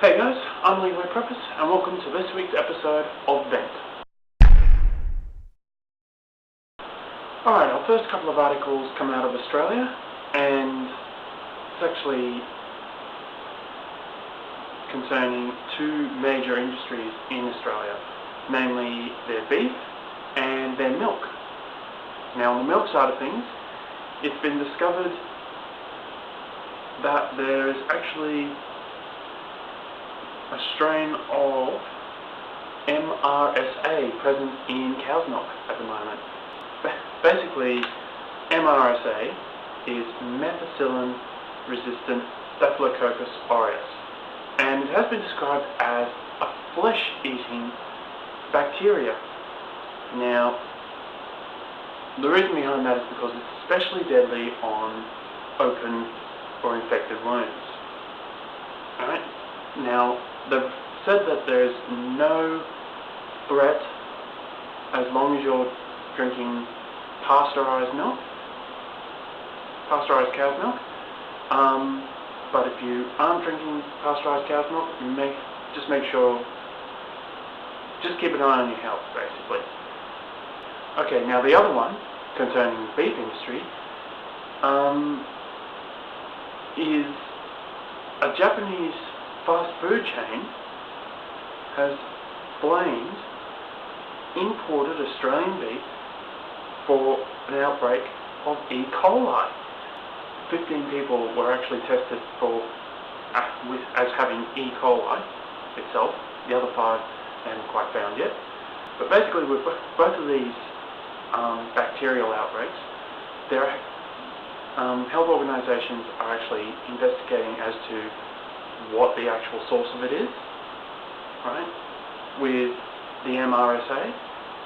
Hey guys, I'm Lee Purpose and welcome to this week's episode of Vent. Alright, our first couple of articles come out of Australia, and it's actually concerning two major industries in Australia, namely their beef and their milk. Now on the milk side of things, it's been discovered that there is actually a strain of MRSA present in cow's milk at the moment. Basically, MRSA is methicillin-resistant Staphylococcus aureus, and it has been described as a flesh-eating bacteria. Now, the reason behind that is because it's especially deadly on open or infected wounds. Alright? Now, they've said that there is no threat as long as you're drinking pasteurised milk, pasteurised cow's milk. But if you aren't drinking pasteurised cow's milk, just make sure, just keep an eye on your health, basically. Okay, now the other one, concerning the beef industry, is a Japanese fast food chain has blamed imported Australian beef for an outbreak of E. coli. 15 people were actually tested as having E. coli itself. The other 5 haven't quite found yet. But basically, with both of these bacterial outbreaks, their health organisations are actually investigating as to what the actual source of it is. Right? With the MRSA,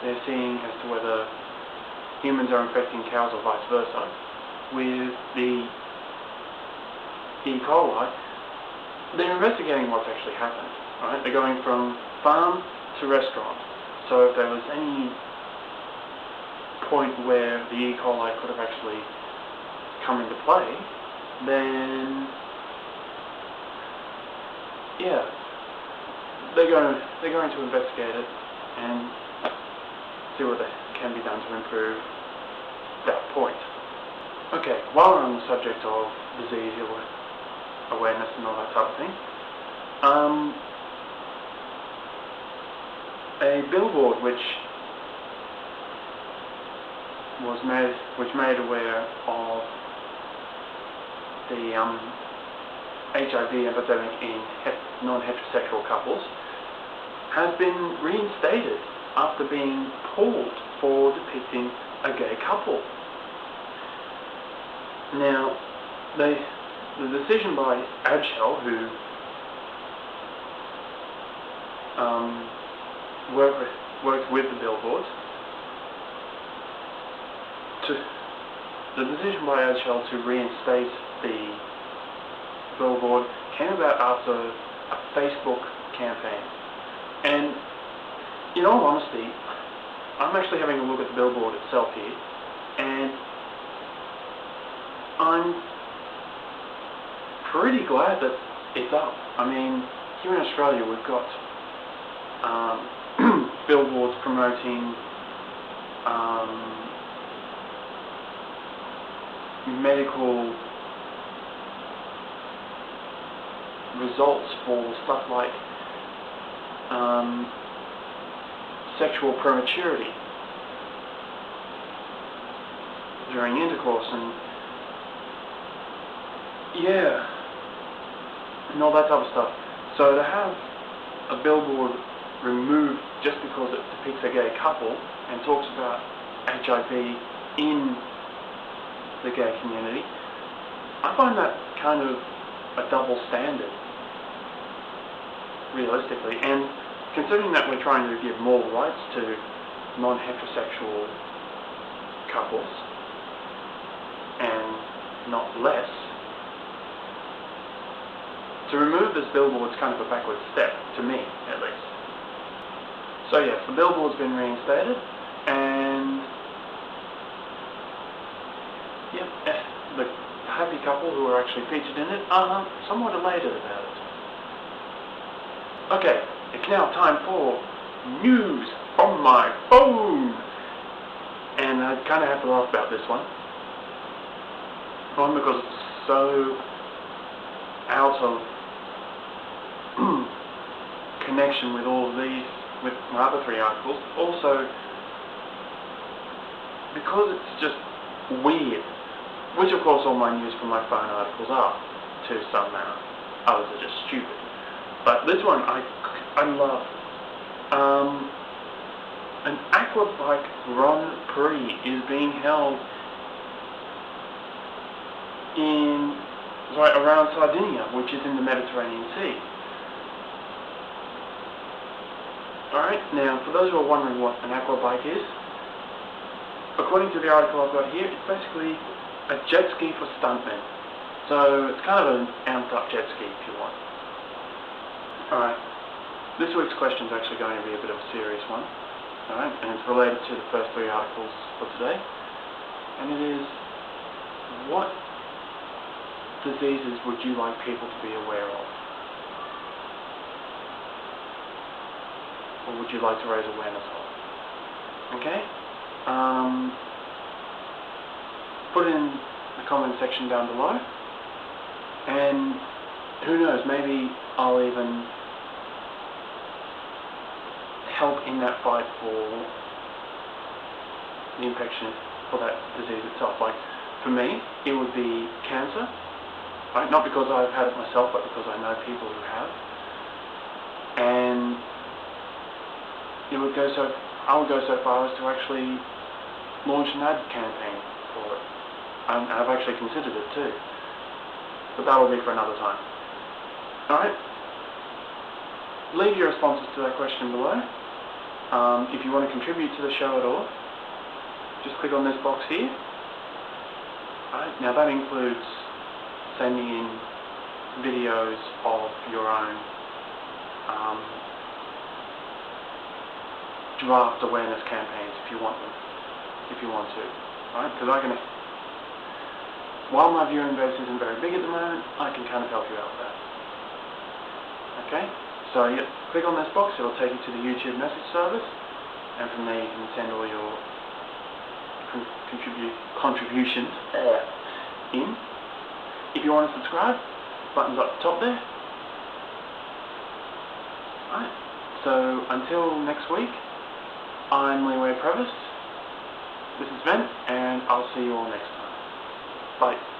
they're seeing as to whether humans are infecting cows or vice versa. With the E. coli, they're investigating what's actually happened. Right? They're going from farm to restaurant. So if there was any point where the E. coli could have actually come into play, then yeah, they're going to investigate it and see what can be done to improve that point. Okay, while we're on the subject of disease awareness and all that type of thing, a billboard which made aware of the HIV epidemic in non-heterosexual couples has been reinstated after being pulled for depicting a gay couple. Now, the decision by Adshel, who worked with the billboards, the decision by Adshel to reinstate the billboard came about after a Facebook campaign. And in all honesty, I'm actually having a look at the billboard itself here, and I'm pretty glad that it's up. I mean, here in Australia we've got billboards promoting medical results for stuff like sexual prematurity during intercourse and all that type of stuff. So to have a billboard removed just because it depicts a gay couple and talks about HIV in the gay community, I find that kind of a double standard, realistically. And considering that we're trying to give more rights to non-heterosexual couples and not less, to remove this billboard is kind of a backward step, to me at least. So yes, the billboard's been reinstated, and the happy couple who are actually featured in it are somewhat elated about it. Okay, it's now time for news on my phone. And I kind of have to laugh about this one. One, because it's so out of connection with all of these, with my other 3 articles. Also, because it's just weird, which of course all my news from my phone articles are, to some amount. Others are just stupid. But this one I love. An aqua-bike Grand Prix is being held around Sardinia, which is in the Mediterranean Sea. Alright, now for those who are wondering what an aqua-bike is, according to the article I've got here, it's basically a jet ski for stuntmen. So it's kind of an amped-up jet ski if you want. Alright, this week's question is actually going to be a bit of a serious one. Alright, and it's related to the first 3 articles for today. And it is, what diseases would you like people to be aware of? Or would you like to raise awareness of? Okay? Put it in the comment section down below. And who knows, maybe I'll even help in that fight for the infection, for that disease itself. Like, for me, it would be cancer, right? Not because I've had it myself, but because I know people who have. And I would go so far as to actually launch an ad campaign for it. And I've actually considered it too. But that will be for another time. Alright? Leave your responses to that question below. If you want to contribute to the show at all, just click on this box here. Alright, now that includes sending in videos of your own draft awareness campaigns if you want them, to. Alright, because while my viewing base isn't very big at the moment, I can kind of help you out with that. Okay? So yeah, click on this box, it'll take you to the YouTube message service, and from there you can send all your contributions in. If you want to subscribe, button's up the top there. Alright, so until next week, I'm Leeway Previs, this is Ben, and I'll see you all next time. Bye.